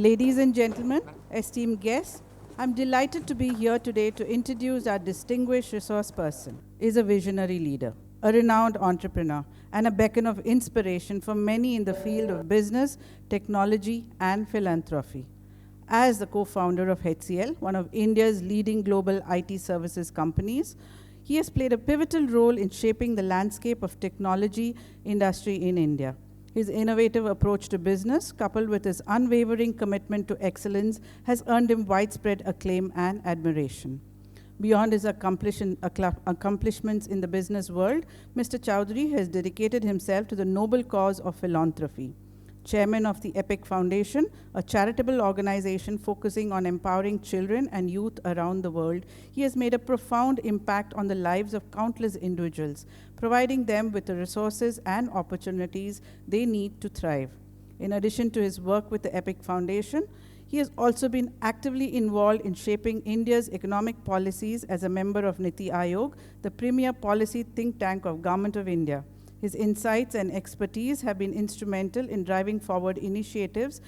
Ladies and gentlemen, esteemed guests, I'm delighted to be here today to introduce our distinguished resource person. He is a visionary leader, a renowned entrepreneur, and a beacon of inspiration for many in the field of business, technology, and philanthropy. As the co-founder of HCL, one of India's leading global IT services companies, he has played a pivotal role in shaping the landscape of technology industry in India. His innovative approach to business, coupled with his unwavering commitment to excellence, has earned him widespread acclaim and admiration. Beyond his accomplishments in the business world, Mr. Chowdhry has dedicated himself to the noble cause of philanthropy. Chairman of the EPIC Foundation, a charitable organization focusing on empowering children and youth around the world, he has made a profound impact on the lives of countless individuals, providing them with the resources and opportunities they need to thrive. In addition to his work with the EPIC Foundation, he has also been actively involved in shaping India's economic policies as a member of Niti Aayog, the premier policy think tank of Government of India. His insights and expertise have been instrumental in driving forward initiatives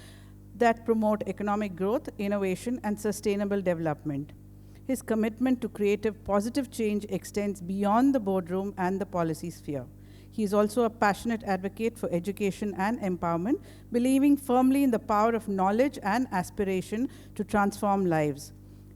that promote economic growth, innovation, and sustainable development. His commitment to creative positive change extends beyond the boardroom and the policy sphere. He is also a passionate advocate for education and empowerment, believing firmly in the power of knowledge and aspiration to transform lives.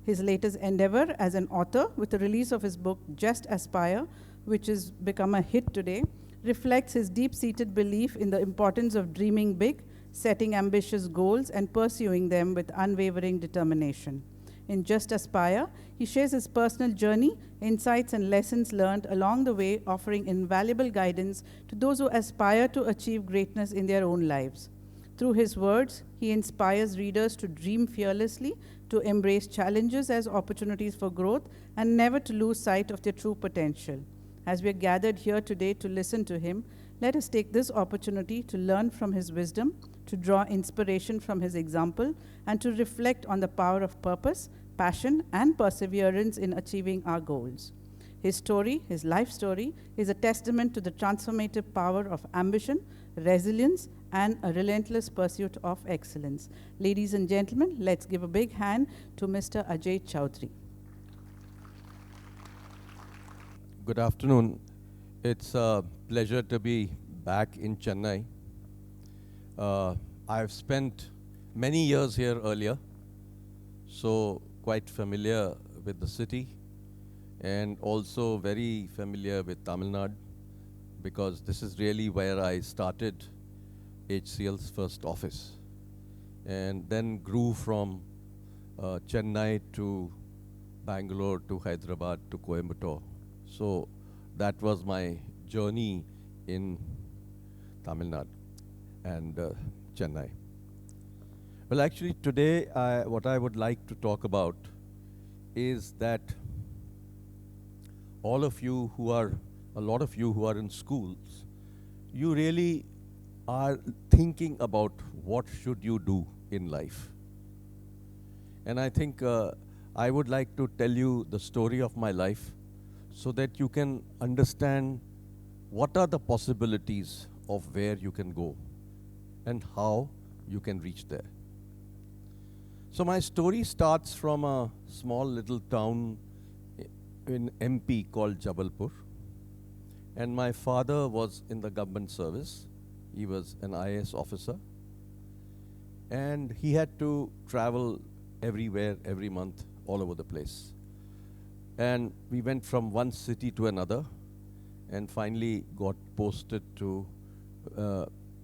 His latest endeavor as an author, with the release of his book Just Aspire, which has become a hit today, reflects his deep-seated belief in the importance of dreaming big, setting ambitious goals, and pursuing them with unwavering determination. In Just Aspire, he shares his personal journey, insights, and lessons learned along the way, offering invaluable guidance to those who aspire to achieve greatness in their own lives. Through his words, he inspires readers to dream fearlessly, to embrace challenges as opportunities for growth, and never to lose sight of their true potential. As we are gathered here today to listen to him, let us take this opportunity to learn from his wisdom, to draw inspiration from his example, and to reflect on the power of purpose, passion, and perseverance in achieving our goals. His story, his life story, is a testament to the transformative power of ambition, resilience, and a relentless pursuit of excellence. Ladies and gentlemen, let's give a big hand to Mr. Ajai Chowdhry. Good afternoon. It's a pleasure to be back in Chennai. I've spent many years here earlier, so quite familiar with the city and also very familiar with Tamil Nadu, because this is really where I started HCL's first office, and then grew from Chennai to Bangalore to Hyderabad to Coimbatore. So that was my journey in Tamil Nadu and Chennai. Well, actually today what I would like to talk about is that a lot of you who are in schools, you really are thinking about what should you do in life. And I think I would like to tell you the story of my life, so that you can understand what are the possibilities of where you can go and how you can reach there. So my story starts from a small little town in MP called Jabalpur. And my father was in the government service. He was an IAS officer. And he had to travel everywhere, every month, all over the place. And we went from one city to another and finally got posted to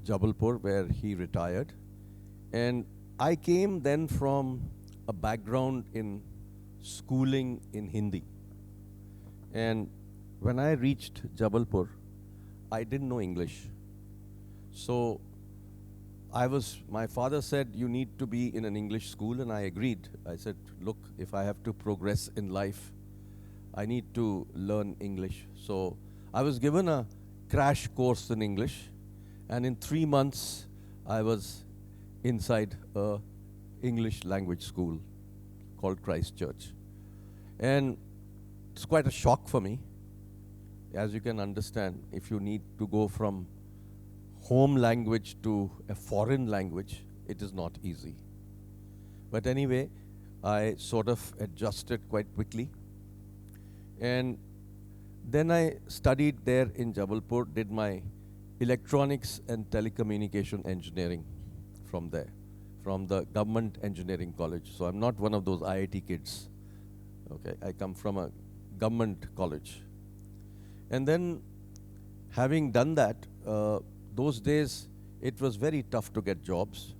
Jabalpur, where he retired. And I came then from a background in schooling in Hindi. And when I reached Jabalpur, I didn't know English. So my father said, you need to be in an English school, and I agreed. I said, look, if I have to progress in life, I need to learn English. So I was given a crash course in English, and in 3 months, I was inside a English language school called Christ Church. And it's quite a shock for me. As you can understand, if you need to go from home language to a foreign language, it is not easy. But anyway, I sort of adjusted quite quickly. And then I studied there in Jabalpur, did my electronics and telecommunication engineering from there, from the government engineering college. So I'm not one of those IIT kids. Okay, I come from a government college. And then having done that, those days it was very tough to get jobs.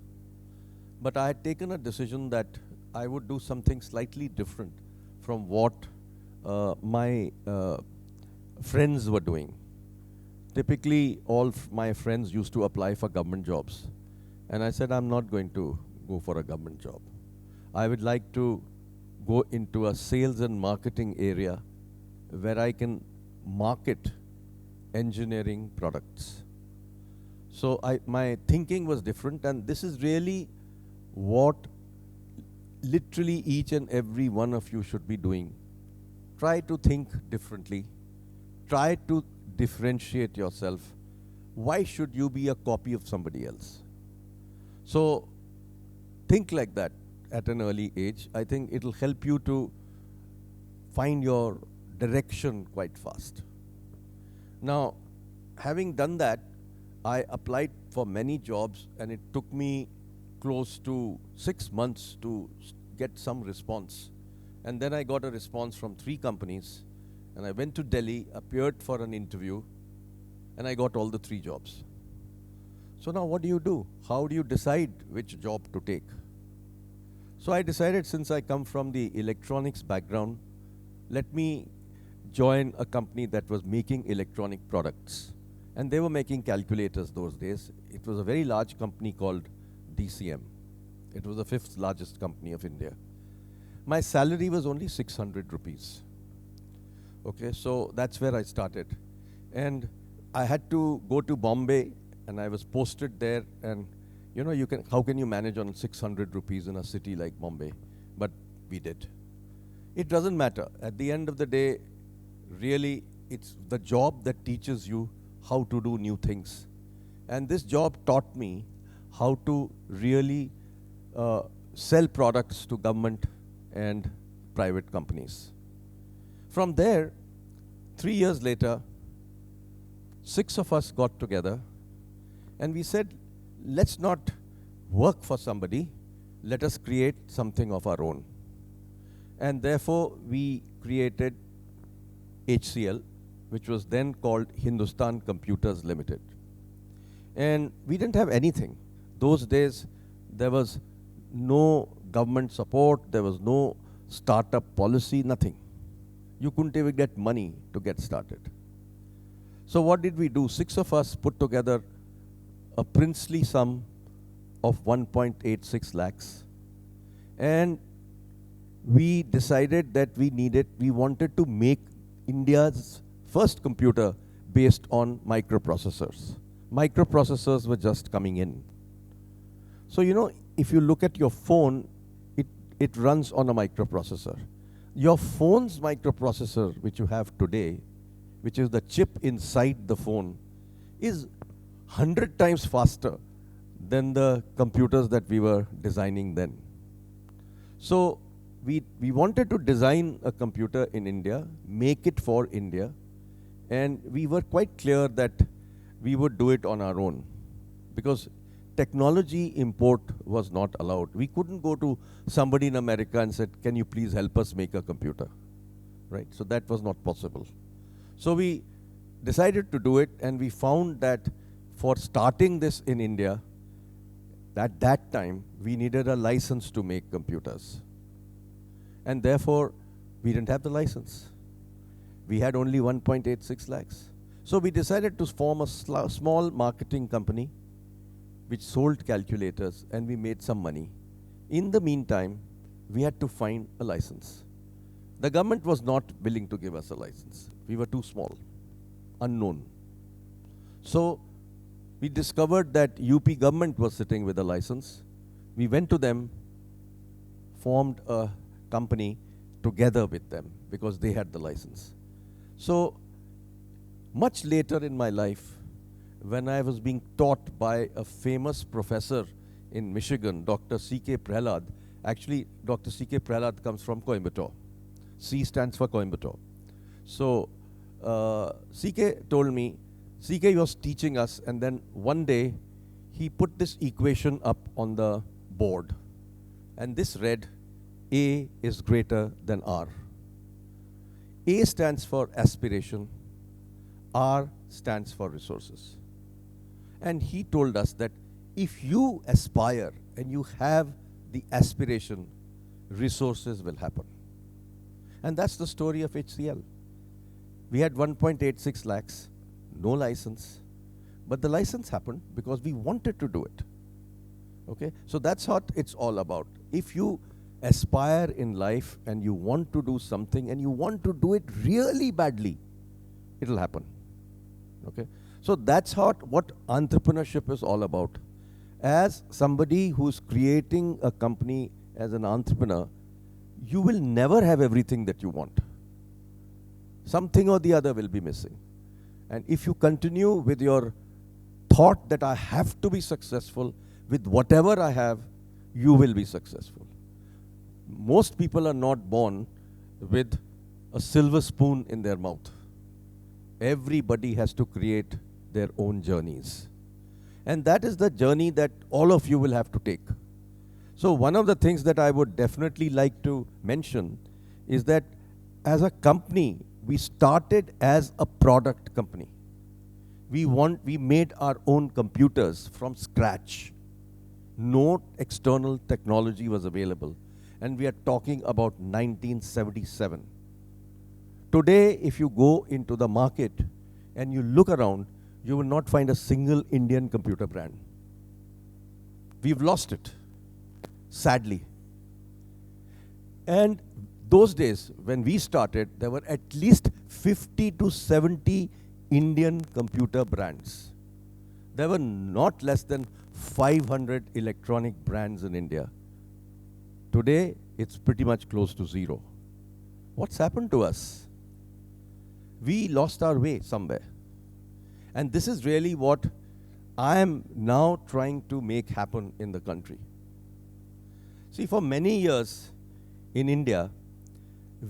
But I had taken a decision that I would do something slightly different from what my friends were doing. Typically, all my friends used to apply for government jobs. And I said, I'm not going to go for a government job. I would like to go into a sales and marketing area where I can market engineering products. So my thinking was different, and this is really what literally each and every one of you should be doing. Try to think differently. Try to differentiate yourself. Why should you be a copy of somebody else? So think like that at an early age. I think it'll help you to find your direction quite fast. Now, having done that, I applied for many jobs, and it took me close to 6 months to get some response. And then I got a response from 3 companies, and I went to Delhi, appeared for an interview, and I got all the 3 jobs. So now what do? How do you decide which job to take? So I decided, since I come from the electronics background, let me join a company that was making electronic products. And they were making calculators those days. It was a very large company called DCM. It was the 5th largest company of India. My salary was only 600 rupees. Okay, so that's where I started. And I had to go to Bombay, and I was posted there, and you know, how can you manage on 600 rupees in a city like Bombay? But we did. It doesn't matter. At the end of the day, really, it's the job that teaches you how to do new things. And this job taught me how to really sell products to government and private companies. From there, 3 years later, 6 of us got together, and we said, let's not work for somebody, let us create something of our own. And therefore, we created HCL, which was then called Hindustan Computers Limited. And we didn't have anything. Those days, there was no government support, there was no startup policy, nothing. You couldn't even get money to get started. So what did we do? 6 of us put together a princely sum of 1.86 lakhs. And we decided that we wanted to make India's first computer based on microprocessors. Microprocessors were just coming in. So, you know, if you look at your phone, it runs on a microprocessor. Your phone's microprocessor, which you have today, which is the chip inside the phone, is 100 times faster than the computers that we were designing then. So we wanted to design a computer in India, make it for India, and we were quite clear that we would do it on our own, because technology import was not allowed. We couldn't go to somebody in America and said, can you please help us make a computer, right? So that was not possible. So we decided to do it, and we found that for starting this in India, at that time, we needed a license to make computers. And therefore, we didn't have the license. We had only 1.86 lakhs. So we decided to form a small marketing company which sold calculators, and we made some money. In the meantime, we had to find a license. The government was not willing to give us a license. We were too small, unknown. So we discovered that UP government was sitting with a license. We went to them, formed a company together with them because they had the license. So much later in my life, when I was being taught by a famous professor in Michigan, Dr. C.K. Prahlad, Actually, Dr. C.K. Prahlad comes from Coimbatore. C stands for Coimbatore. So, C.K. told me, C.K. was teaching us, and then one day, he put this equation up on the board. And this read, A is greater than R. A stands for aspiration, R stands for resources. And he told us that if you aspire and you have the aspiration, resources will happen. And that's the story of HCL. We had 1.86 lakhs, no license, but the license happened because we wanted to do it. Okay? So that's what it's all about. If you aspire in life and you want to do something and you want to do it really badly, it'll happen. Okay? So that's what entrepreneurship is all about. As somebody who's creating a company as an entrepreneur, you will never have everything that you want. Something or the other will be missing. And if you continue with your thought that I have to be successful with whatever I have, you will be successful. Most people are not born with a silver spoon in their mouth. Everybody has to create their own journeys. And that is the journey that all of you will have to take. So one of the things that I would definitely like to mention is that as a company, we started as a product company. We made our own computers from scratch. No external technology was available. And we are talking about 1977. Today, if you go into the market and you look around, you will not find a single Indian computer brand. We've lost it, sadly. And those days, when we started, there were at least 50 to 70 Indian computer brands. There were not less than 500 electronic brands in India. Today, it's pretty much close to zero. What's happened to us? We lost our way somewhere. And this is really what I am now trying to make happen in the country. See, for many years in India,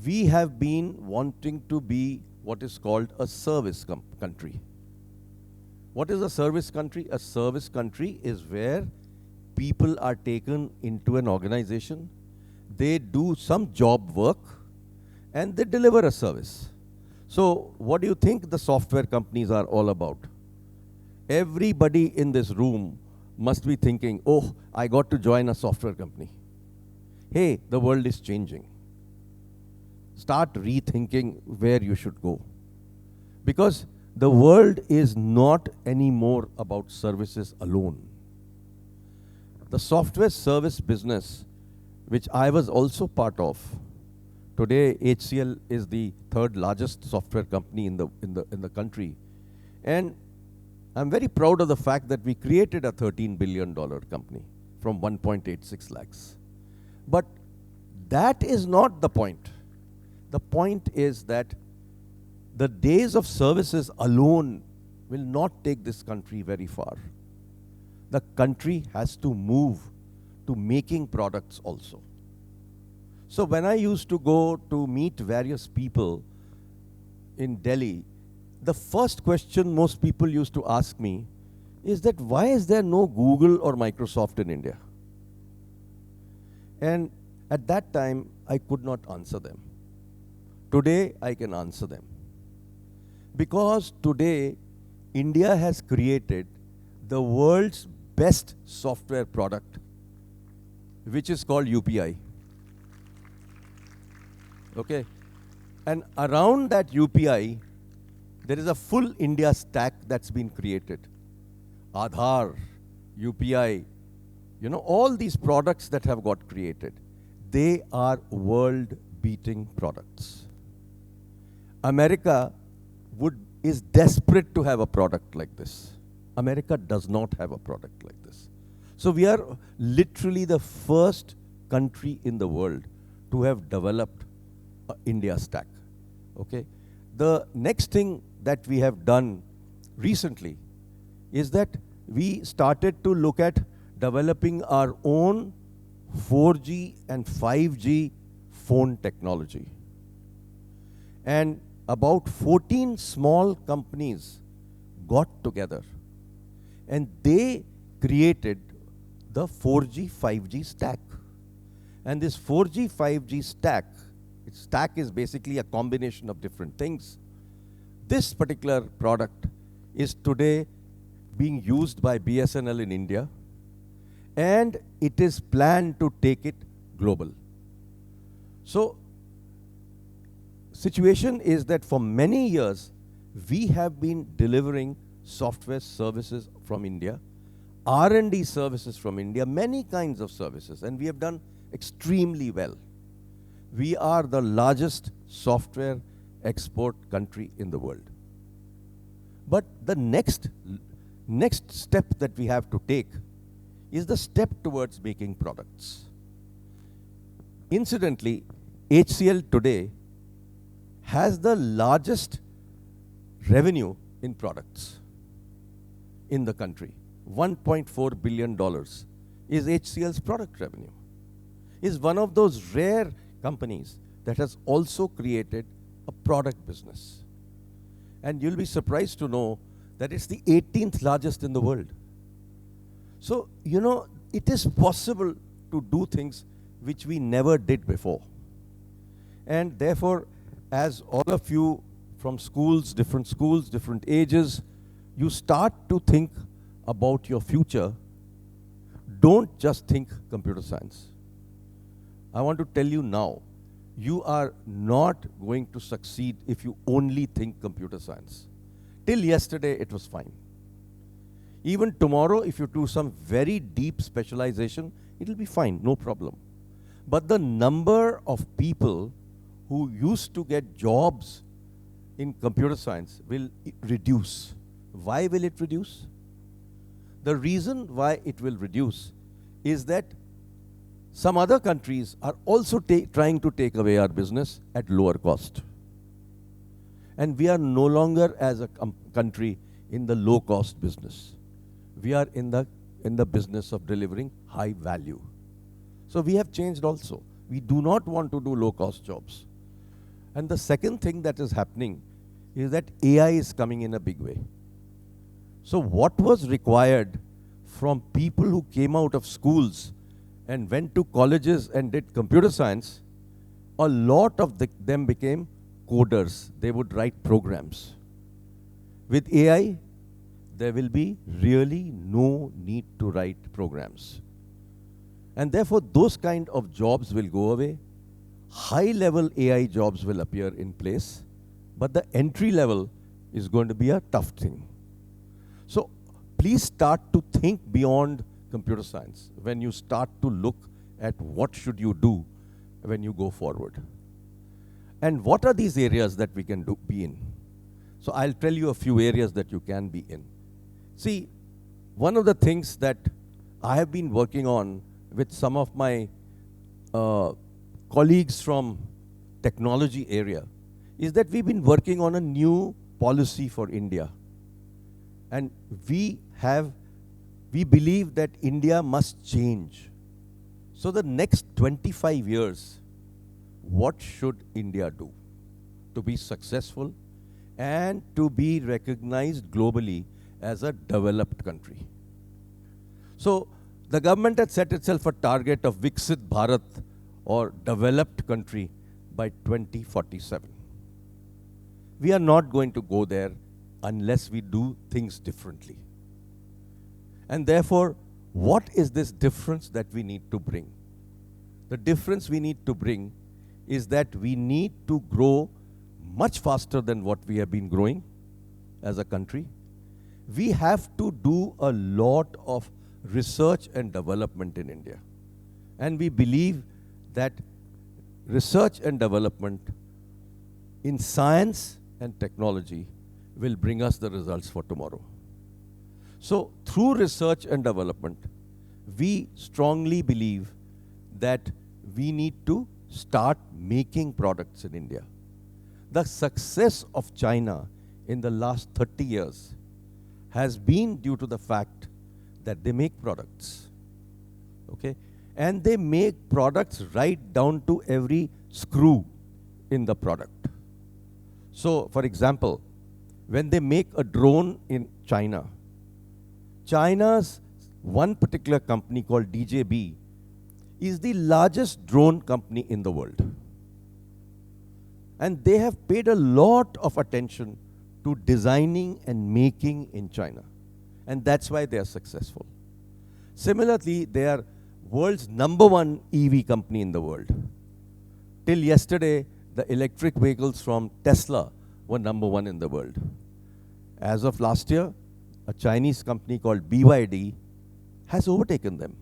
we have been wanting to be what is called a service country. What is a service country? A service country is where people are taken into an organization, they do some job work, and they deliver a service. So what do you think the software companies are all about? Everybody in this room must be thinking, oh, I got to join a software company. Hey, the world is changing. Start rethinking where you should go. Because the world is not anymore about services alone. The software service business, which I was also part of, today HCL is the third largest software company in the country. And I'm very proud of the fact that we created a $13 billion company from 1.86 lakhs. But that is not the point. The point is that the days of services alone will not take this country very far. The country has to move to making products also. So when I used to go to meet various people in Delhi, the first question most people used to ask me is that why is there no Google or Microsoft in India? And at that time, I could not answer them. Today, I can answer them. Because today, India has created the world's best software product, which is called UPI. Okay? And around that UPI, there is a full India stack that's been created. Aadhaar, UPI, all these products that have got created, they are world-beating products. America is desperate to have a product like this. America does not have a product like this. So we are literally the first country in the world to have developed an India stack. Okay? The next thing that we have done recently is that we started to look at developing our own 4G and 5G phone technology. And about 14 small companies got together and they created the 4G, 5G stack. And this 4G, 5G stack is basically a combination of different things. This particular product is today being used by BSNL in India, and it is planned to take it global. So, situation is that for many years, we have been delivering software services from India, R&D services from India, many kinds of services, and we have done extremely well. We are the largest software export country in the world. But the next step that we have to take is the step towards making products. Incidentally, HCL today has the largest revenue in products in the country. $1.4 billion is HCL's product revenue. Is one of those rare companies that has also created a product business. And you'll be surprised to know that it's the 18th largest in the world. So, you know, it is possible to do things which we never did before. And therefore, as all of you from schools, different ages, you start to think about your future, don't just think computer science. I want to tell you now, you are not going to succeed if you only think computer science. Till yesterday, it was fine. Even tomorrow, if you do some very deep specialization, it will be fine, no problem. But the number of people who used to get jobs in computer science will reduce. Why will it reduce? The reason why it will reduce is that some other countries are also trying to take away our business at lower cost. And we are no longer as a country in the low cost business. We are in the business of delivering high value. So we have changed also. We do not want to do low cost jobs. And the second thing that is happening is that AI is coming in a big way. So what was required from people who came out of schools and went to colleges and did computer science, a lot of them became coders. They would write programs. With AI, there will be really no need to write programs. And therefore, those kind of jobs will go away. High-level AI jobs will appear in place, but the entry level is going to be a tough thing. So please start to think beyond computer science when you start to look at what should you do when you go forward. And what are these areas that we can be in? So I'll tell you a few areas that you can be in. See, one of the things that I have been working on with some of my colleagues from technology area is that we've been working on a new policy for India. And we believe that India must change. So the next 25 years, what should India do to be successful and to be recognized globally as a developed country? So the government had set itself a target of Viksit Bharat or developed country by 2047. We are not going to go there unless we do things differently. And therefore, what is this difference that we need to bring? The difference we need to bring is that we need to grow much faster than what we have been growing as a country. We have to do a lot of research and development in India. And we believe that research and development in science and technology will bring us the results for tomorrow. So through research and development, we strongly believe that we need to start making products in India. The success of China in the last 30 years has been due to the fact that they make products. Okay? And they make products right down to every screw in the product. So, for example, when they make a drone in China, China's one particular company called DJB is the largest drone company in the world. And they have paid a lot of attention to designing and making in China. And that's why they are successful. Similarly, they are world's #1 EV company in the world. Till yesterday, the electric vehicles from Tesla were #1 in the world. As of last year, a Chinese company called BYD has overtaken them.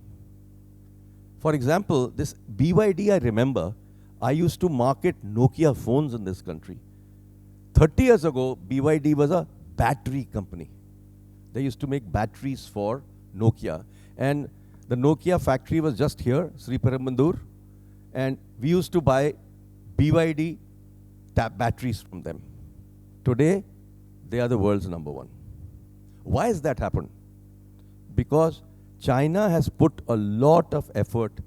For example, this BYD, I remember, I used to market Nokia phones in this country. 30 years ago, BYD was a battery company. They used to make batteries for Nokia. And the Nokia factory was just here, Sri Perumbudur, and we used to buy BYD batteries from them. Today, they are the world's #1. Why has that happened? Because China has put a lot of effort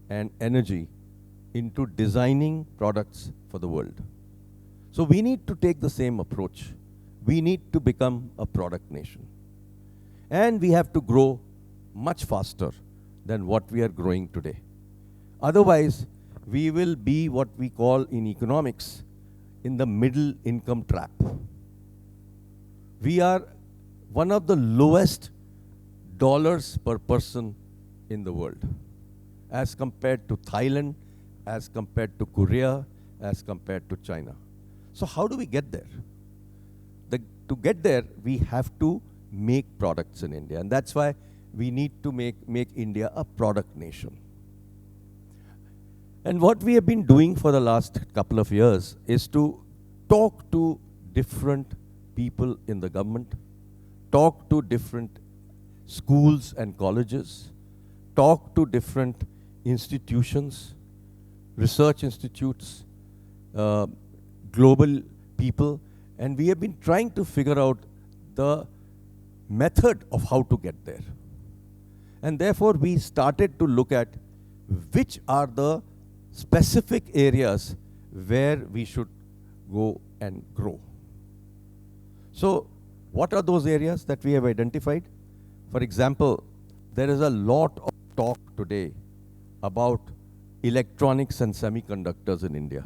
and energy into designing products for the world. So we need to take the same approach. We need to become a product nation. And we have to grow much faster than what we are growing today. Otherwise, we will be what we call in economics in the middle income trap. We are one of the lowest dollars per person in the world, as compared to Thailand, as compared to Korea, as compared to China. So how do we get there? To get there, we have to make products in India. And that's why we need to make India a product nation. And what we have been doing for the last couple of years is to talk to different people in the government, talk to different schools and colleges, talk to different institutions, research institutes, global people, and we have been trying to figure out the method of how to get there. And therefore, we started to look at which are the specific areas where we should go and grow. So, what are those areas that we have identified? For example, there is a lot of talk today about electronics and semiconductors in India.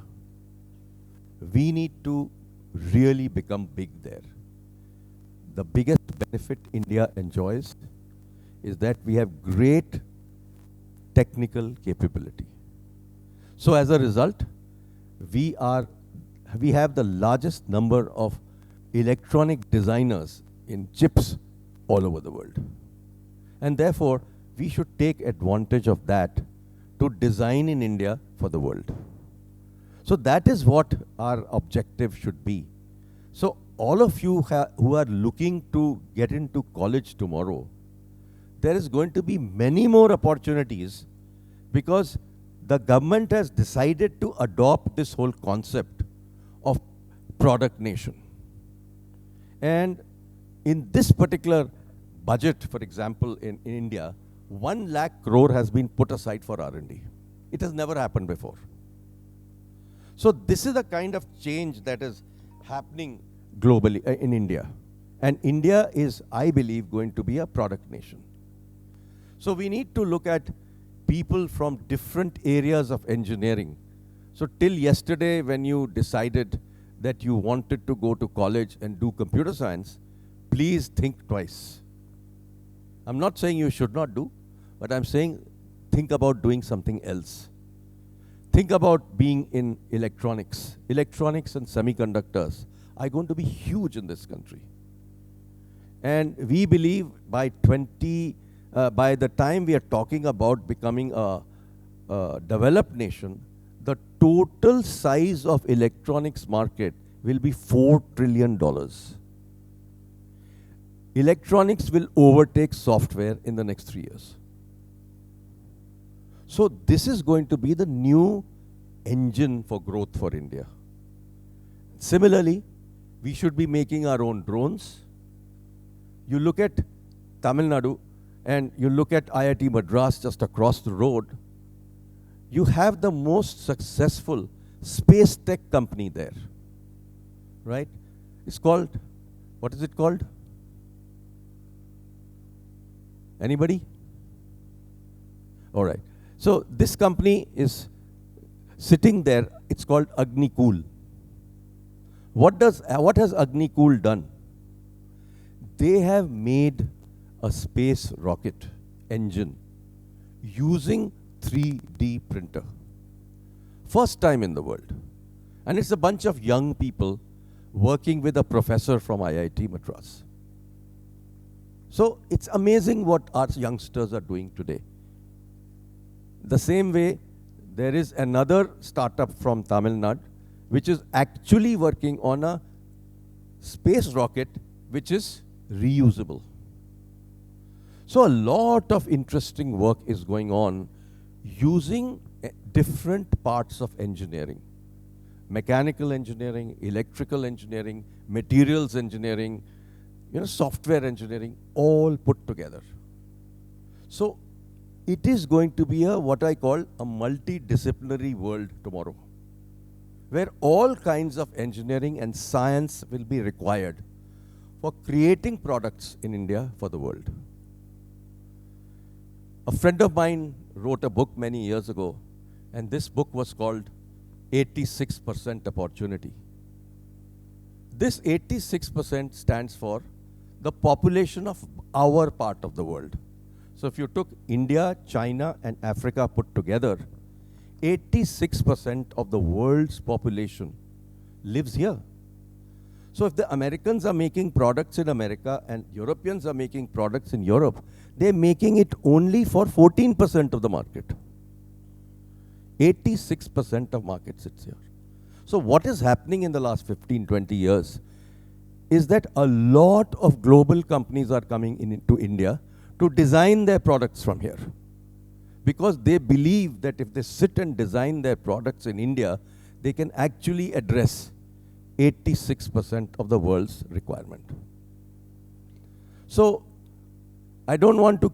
We need to really become big there. The biggest benefit India enjoys is that we have great technical capability. So as a result, we have the largest number of electronic designers in chips all over the world. And therefore, we should take advantage of that to design in India for the world. So that is what our objective should be. So all of you who are looking to get into college tomorrow, there is going to be many more opportunities because the government has decided to adopt this whole concept of product nation. And in this particular budget, for example, in India, 1 lakh crore has been put aside for R&D. It has never happened before. So this is the kind of change that is happening globally in India. And India is, I believe, going to be a product nation. So we need to look at people from different areas of engineering. So till yesterday, when you decided that you wanted to go to college and do computer science, please think twice. I'm not saying you should not do, but I'm saying think about doing something else. Think about being in electronics. Electronics and semiconductors are going to be huge in this country. And we believe by the time we are talking about becoming a developed nation, the total size of electronics market will be $4 trillion. Electronics will overtake software in the next 3 years. So this is going to be the new engine for growth for India. Similarly, we should be making our own drones. You look at Tamil Nadu and you look at IIT Madras just across the road, You have the most successful space tech company there, right? It's called, what is it called? Anybody? All right. So this company is sitting there. It's called Agnikul. What has Agnikul done? They have made a space rocket engine using 3D printer. First time in the world. And it's a bunch of young people working with a professor from IIT Madras. So it's amazing what our youngsters are doing today. The same way, there is another startup from Tamil Nadu which is actually working on a space rocket which is reusable. So a lot of interesting work is going on using different parts of engineering. Mechanical engineering, electrical engineering, materials engineering, software engineering, all put together. So it is going to be what I call a multidisciplinary world tomorrow, where all kinds of engineering and science will be required for creating products in India for the world. A friend of mine wrote a book many years ago, and this book was called 86% Opportunity. This 86% stands for the population of our part of the world. So if you took India, China, and Africa put together, 86% of the world's population lives here. So if the Americans are making products in America and Europeans are making products in Europe, they're making it only for 14% of the market. 86% of market sits here. So what is happening in the last 15, 20 years is that a lot of global companies are coming into India to design their products from here. Because they believe that if they sit and design their products in India, they can actually address 86% of the world's requirement. So I don't want to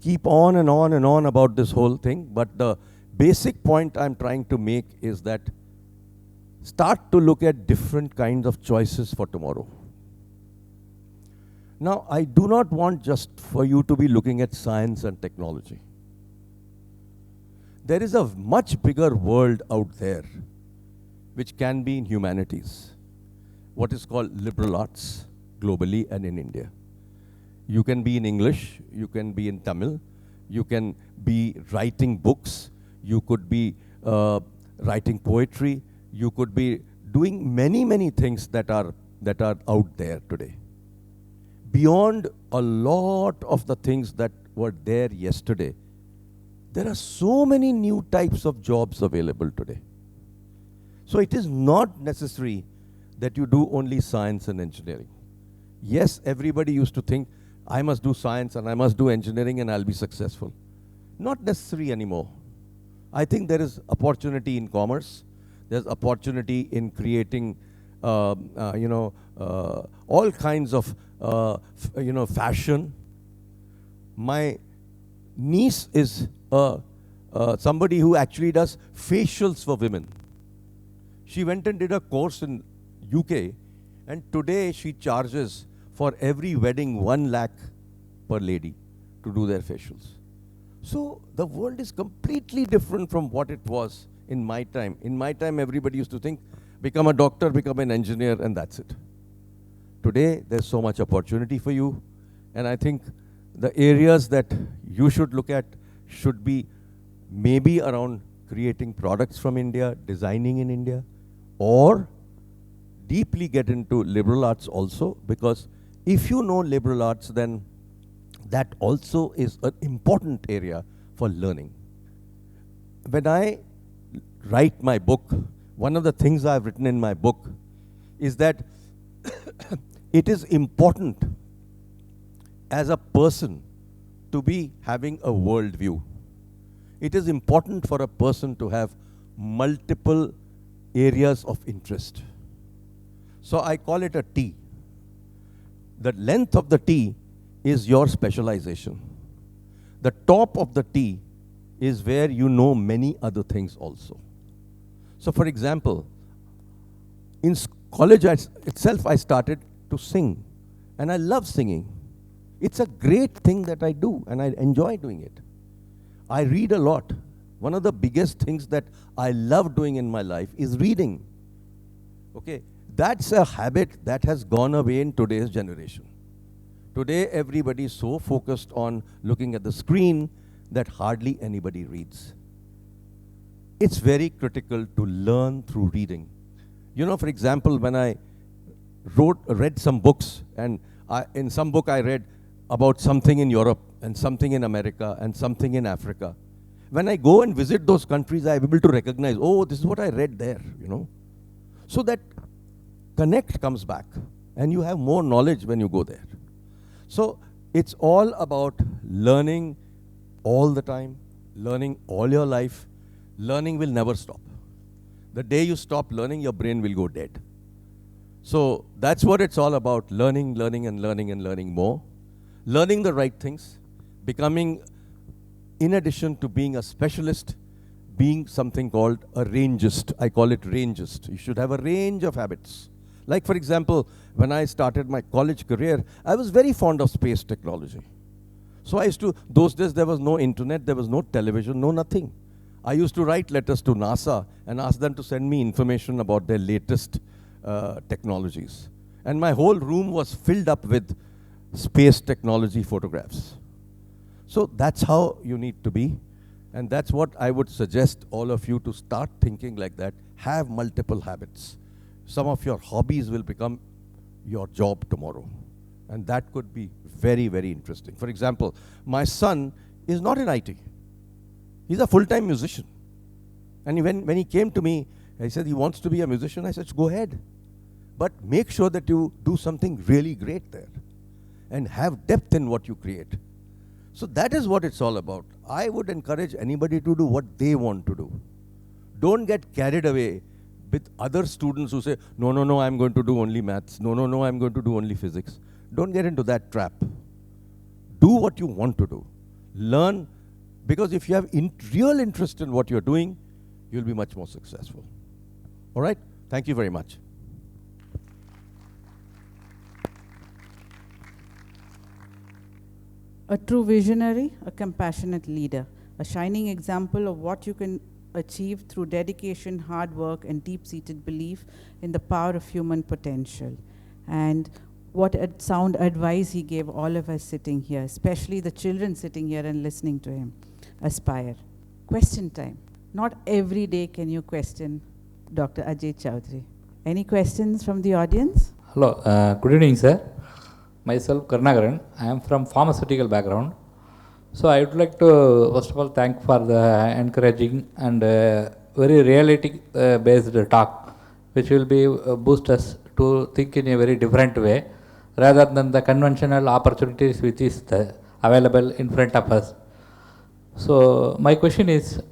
keep on and on and on about this whole thing, but the basic point I'm trying to make is that start to look at different kinds of choices for tomorrow. Now, I do not want just for you to be looking at science and technology. There is a much bigger world out there which can be in humanities, what is called liberal arts globally and in India. You can be in English, you can be in Tamil, you can be writing books, you could be writing poetry, you could be doing many, many things that are out there today. Beyond a lot of the things that were there yesterday, there are so many new types of jobs available today. So it is not necessary that you do only science and engineering. Yes, everybody used to think, I must do science and I must do engineering and I'll be successful. Not necessary anymore. I think there is opportunity in commerce. There's opportunity in creating, all kinds of, fashion. My niece is somebody who actually does facials for women. She went and did a course in UK, and today she charges for every wedding 1 lakh per lady to do their facials. So the world is completely different from what it was in my time. In my time, everybody used to think, become a doctor, become an engineer, and that's it. Today, there's so much opportunity for you, and I think the areas that you should look at should be maybe around creating products from India, designing in India, or deeply get into liberal arts also, because if you know liberal arts, then that also is an important area for learning. When I write my book, one of the things I've written in my book is that it is important as a person to be having a world view. It is important for a person to have multiple areas of interest. So I call it a T. The length of the T is your specialization. The top of the T is where you know many other things also. So for example, in college itself, I started to sing, and I love singing. It's a great thing that I do, and I enjoy doing it. I read a lot. One of the biggest things that I love doing in my life is reading. Okay, that's a habit that has gone away in today's generation. Today, everybody is so focused on looking at the screen that hardly anybody reads. It's very critical to learn through reading. You know, for example, when I read some books, and in some book I read about something in Europe, and something in America, and something in Africa. When I go and visit those countries, I'm able to recognize, oh, this is what I read there, you know. So that connect comes back, and you have more knowledge when you go there. So it's all about learning all the time, learning all your life. Learning will never stop. The day you stop learning, your brain will go dead. So that's what it's all about, learning, learning, and learning, and learning more. Learning the right things, becoming, in addition to being a specialist, being something called a rangist. I call it rangist. You should have a range of habits. Like, for example, when I started my college career, I was very fond of space technology. So I used to, those days there was no internet, there was no television, no nothing. I used to write letters to NASA and ask them to send me information about their latest technologies. And my whole room was filled up with space technology photographs. So that's how you need to be. And that's what I would suggest all of you to start thinking like that. Have multiple habits. Some of your hobbies will become your job tomorrow. And that could be very, very interesting. For example, my son is not in IT. He's a full-time musician. And when he came to me, he said he wants to be a musician. I said, go ahead. But make sure that you do something really great there and have depth in what you create. So that is what it's all about. I would encourage anybody to do what they want to do. Don't get carried away with other students who say, no, no, no, I'm going to do only maths. No, no, no, I'm going to do only physics. Don't get into that trap. Do what you want to do. Learn, because if you have real interest in what you're doing, you'll be much more successful. All right? Thank you very much. A true visionary, a compassionate leader, a shining example of what you can achieve through dedication, hard work, and deep-seated belief in the power of human potential. And what sound advice he gave all of us sitting here, especially the children sitting here and listening to him. Aspire. Question time. Not every day can you question Dr. Ajai Chowdhry. Any questions from the audience? Hello, good evening, sir. Myself, Karnagaran. I am from pharmaceutical background. So I would like to, first of all, thank for the encouraging and very reality-based talk, which will be boost us to think in a very different way, rather than the conventional opportunities which is available in front of us. So my question is,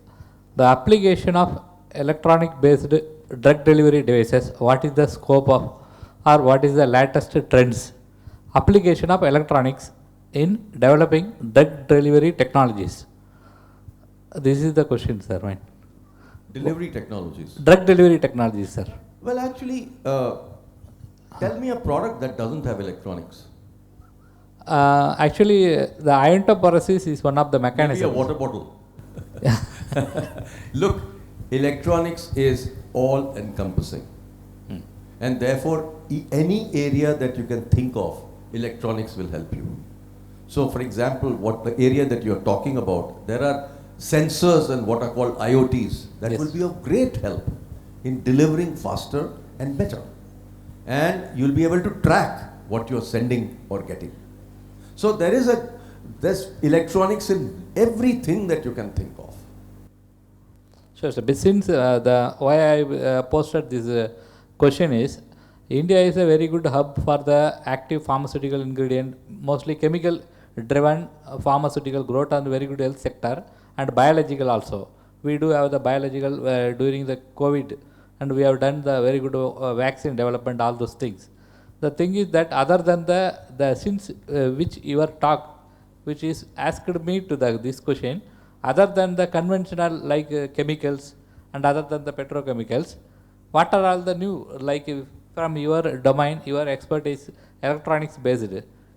the application of electronic-based drug delivery devices, what is the scope of, or what is the latest trends? Application of electronics in developing drug delivery technologies. This is the question, sir. Right? Delivery technologies. Drug delivery technologies, sir. Well, actually, tell me a product that doesn't have electronics. Actually, the iontophoresis is one of the mechanisms. Maybe a water bottle. Look, electronics is all-encompassing. And therefore, any area that you can think of, electronics will help you. So, for example, what the area that you're talking about, there are sensors and what are called IoTs that will be of great help in delivering faster and better. And you'll be able to track what you're sending or getting. So there's electronics in everything that you can think of. Sure, sir. But since why I posted this question is, India is a very good hub for the active pharmaceutical ingredient, mostly chemical driven pharmaceutical growth and very good health sector, and biological also. We do have the biological during the COVID, and we have done the very good vaccine development, all those things. The thing is that other than the since which your talk, which is asked me to this question, other than the conventional like chemicals and other than the petrochemicals, what are all the new, like from your domain, your expertise, electronics based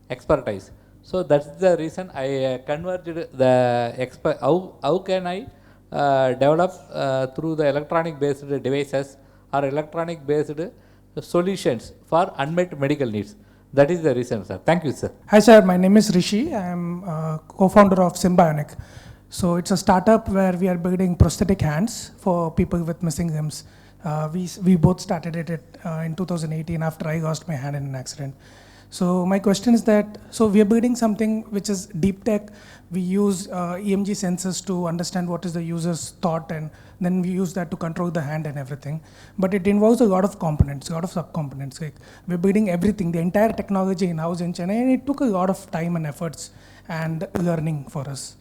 expertise. So that's the reason I converged the how can I develop through the electronic based devices or electronic based solutions for unmet medical needs. That is the reason, sir. Thank you, sir. Hi sir, my name is Rishi. I am co-founder of Symbionic. So it's a startup where we are building prosthetic hands for people with missing limbs. We both started it in 2018 after I lost my hand in an accident. So my question is that, so we are building something which is deep tech. We use EMG sensors to understand what is the user's thought, and then we use that to control the hand and everything. But it involves a lot of components, a lot of subcomponents. Like we're building everything, the entire technology in-house in China, and it took a lot of time and efforts and learning for us.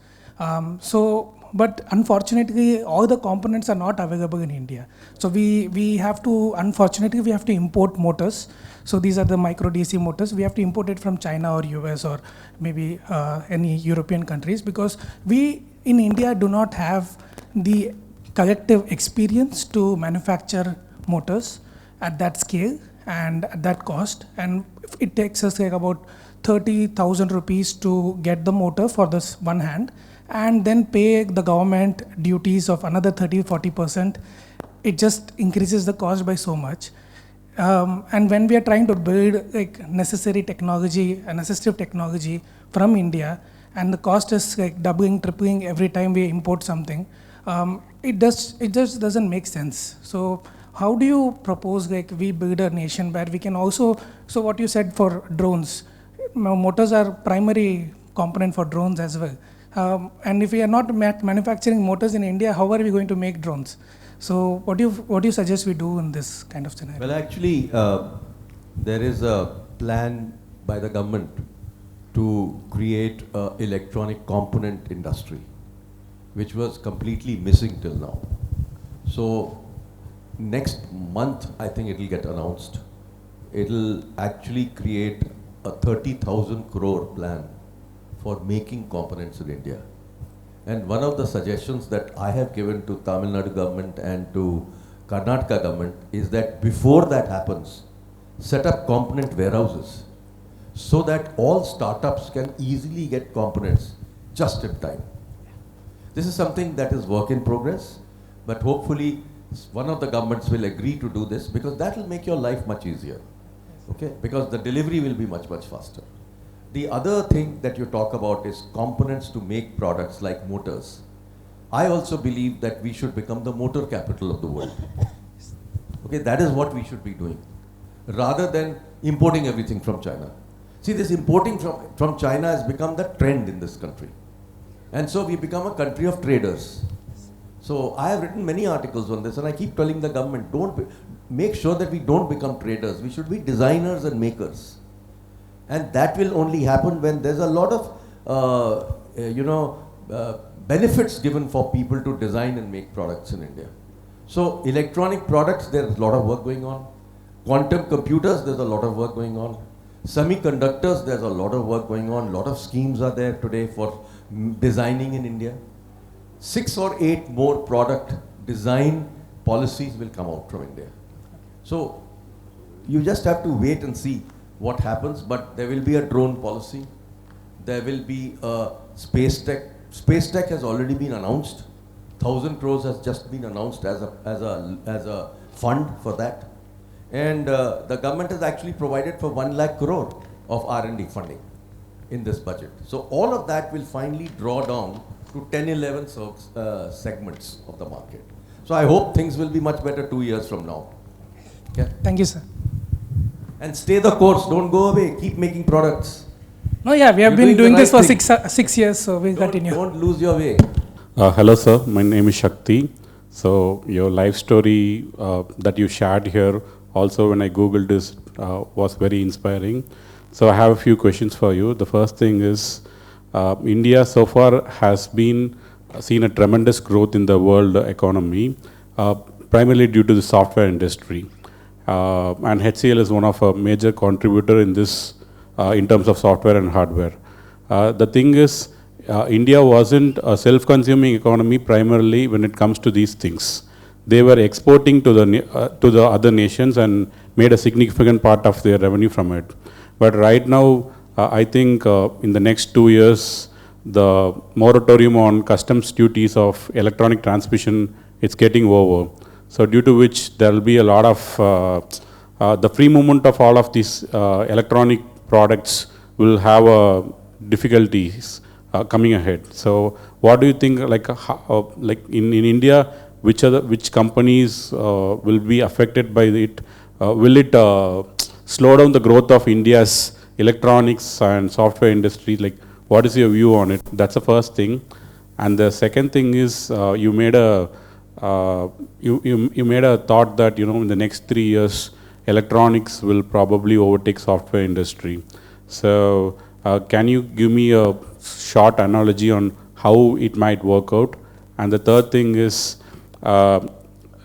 But unfortunately, all the components are not available in India. So we have to, unfortunately, we have to import motors. So these are the micro DC motors. We have to import it from China or US or maybe any European countries, because we in India do not have the collective experience to manufacture motors at that scale and at that cost. And it takes us like about 30,000 rupees to get the motor for this one hand, and then pay the government duties of another 30-40%. It just increases the cost by so much. And when we are trying to build like necessary technology and assistive technology from India, and the cost is like doubling, tripling every time we import something, it just doesn't make sense. So how do you propose like we build a nation where we can also, so what you said for drones, motors are primary component for drones as well. And if we are not manufacturing motors in India, how are we going to make drones? So what do you suggest we do in this kind of scenario? Well, actually, there is a plan by the government to create an electronic component industry, which was completely missing till now. So next month, I think it will get announced. It will actually create a 30,000 crore plan for making components in India. And one of the suggestions that I have given to Tamil Nadu government and to Karnataka government is that before that happens, set up component warehouses so that all startups can easily get components just in time. This is something that is work in progress, but hopefully one of the governments will agree to do this, because that will make your life much easier. Okay? Because the delivery will be much, much faster. The other thing that you talk about is components to make products like motors. I also believe that we should become the motor capital of the world. Okay, that is what we should be doing, rather than importing everything from China. See, this importing from China has become the trend in this country. And so we become a country of traders. So I have written many articles on this, and I keep telling the government, make sure that we don't become traders. We should be designers and makers. And that will only happen when there's a lot of, benefits given for people to design and make products in India. So electronic products, there's a lot of work going on. Quantum computers, there's a lot of work going on. Semiconductors, there's a lot of work going on. A lot of schemes are there today for designing in India. 6 or 8 more product design policies will come out from India. So you just have to wait and see what happens, but there will be a drone policy. There will be a space tech. Space tech has already been announced. 1,000 crores has just been announced as a fund for that. And the government has actually provided for 1 lakh crore of R&D funding in this budget. So all of that will finally draw down to 10-11 segments of the market. So I hope things will be much better 2 years from now. Okay? Thank you, sir. And stay the course, don't go away, keep making products. No, yeah, we have You're been doing this right for 6 years, so we'll continue. Don't lose your way. Hello, sir. My name is Shakti. So your life story that you shared here, also when I Googled this, was very inspiring. So I have a few questions for you. The first thing is, India so far has seen a tremendous growth in the world economy, primarily due to the software industry. And HCL is one of a major contributor in this in terms of software and hardware. The thing is, India wasn't a self-consuming economy primarily when it comes to these things. They were exporting to the other nations and made a significant part of their revenue from it. But right now, I think in the next 2 years, the moratorium on customs duties of electronic transmission is getting over. So due to which there will be a lot of the free movement of all of these electronic products will have difficulties coming ahead. So what do you think, like in India, which companies will be affected by it? Will it slow down the growth of India's electronics and software industry? Like, what is your view on it? That's the first thing. And the second thing is you made a thought that, you know, in the next 3 years, electronics will probably overtake software industry. So can you give me a short analogy on how it might work out? And the third thing is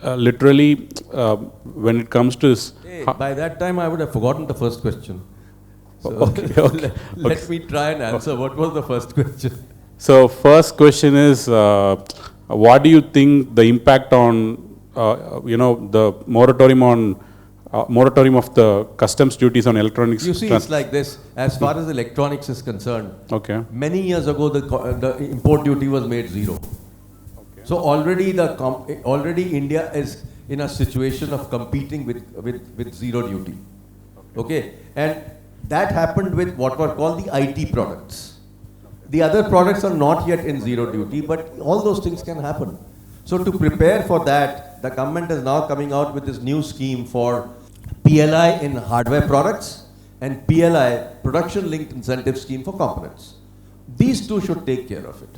literally when it comes to this. Hey, by that time, I would have forgotten the first question. So Okay. let me try and answer. What was the first question? So first question is, what do you think the impact on, the moratorium of the customs duties on electronics? You see, it's like this. As far as electronics is concerned, Okay. many years ago, the import duty was made zero. So already India is in a situation of competing with zero duty. Okay, and that happened with what were called the IT products. The other products are not yet in zero duty, but all those things can happen. So to prepare for that, the government is now coming out with this new scheme for PLI in hardware products and PLI, production linked incentive scheme, for components. These two should take care of it.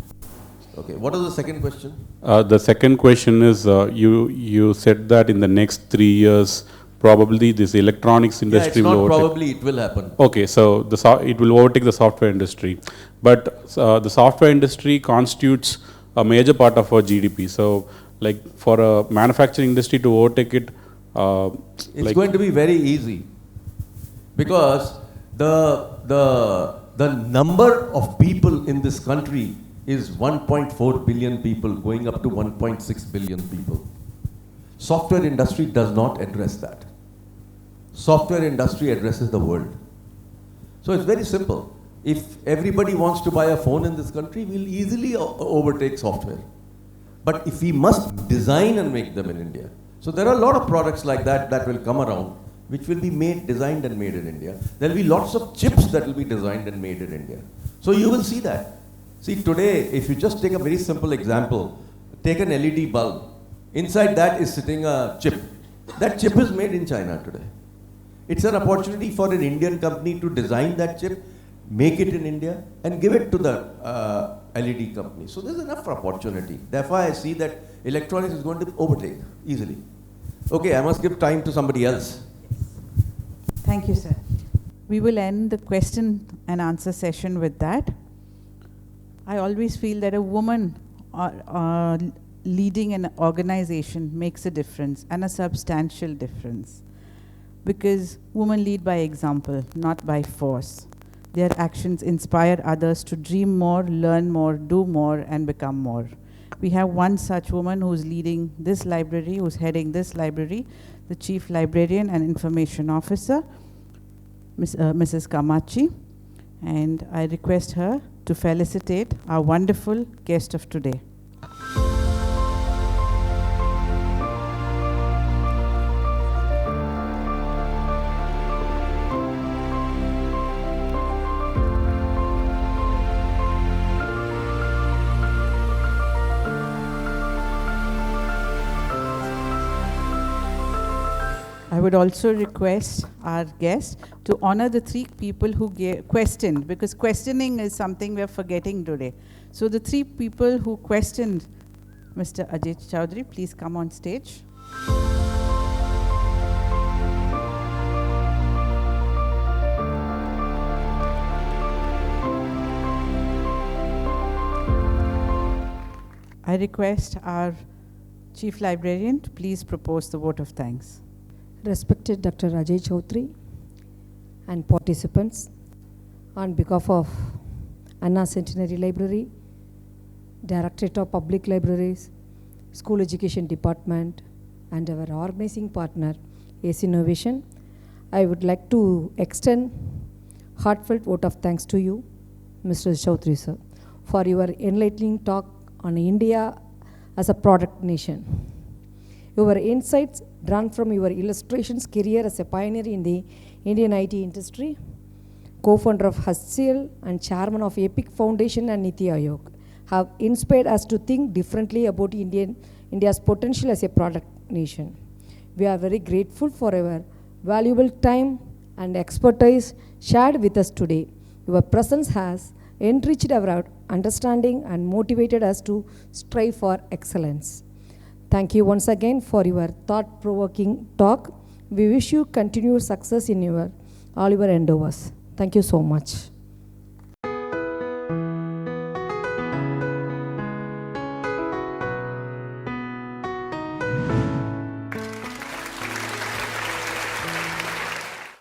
Okay, what is the second question? The second question is, you said that in the next 3 years, probably this electronics industry it's will not overtake. probably, it will happen. Okay, so it will overtake the software industry. But the software industry constitutes a major part of our GDP. So, like, for a manufacturing industry to overtake it, it's going to be very easy, because the number of people in this country is 1.4 billion people, going up to 1.6 billion people. Software industry does not address that. Software industry addresses the world. So it's very simple. If everybody wants to buy a phone in this country, we'll easily overtake software. But if we must design and make them in India, so there are a lot of products like that will come around, which will be designed and made in India. There will be lots of chips that will be designed and made in India. So you will see that. See, today, if you just take a very simple example, take an LED bulb. Inside that is sitting a chip. That chip is made in China today. It's an opportunity for an Indian company to design that chip, make it in India, and give it to the LED company. So there's enough opportunity. Therefore, I see that electronics is going to overtake easily. Okay, I must give time to somebody else. Thank you, sir. We will end the question and answer session with that. I always feel that a woman leading an organization makes a difference, and a substantial difference. Because women lead by example, not by force. Their actions inspire others to dream more, learn more, do more, and become more. We have one such woman who's leading this library, who's heading this library, the Chief Librarian and Information Officer, Mrs. Kamachi. And I request her to felicitate our wonderful guest of today. I would also request our guest to honor the three people who questioned, because questioning is something we're forgetting today. So the three people who questioned Mr. Ajai Chowdhry, please come on stage. I request our Chief Librarian to please propose the vote of thanks. Respected Dr. Ajai Chowdhry and participants, on behalf of Anna Centenary Library, Directorate of Public Libraries, School Education Department, and our organizing partner, ACE Innovation. I would like to extend heartfelt vote of thanks to you, Mr. Chowdhry sir, for your enlightening talk on India as a product nation. Your insights drawn from your illustrations career as a pioneer in the Indian IT industry, co-founder of HCL and chairman of EPIC Foundation and Niti Aayog, have inspired us to think differently about India's potential as a product nation. We are very grateful for your valuable time and expertise shared with us today. Your presence has enriched our understanding and motivated us to strive for excellence. Thank you once again for your thought-provoking talk. We wish you continued success in all your endeavors. Thank you so much.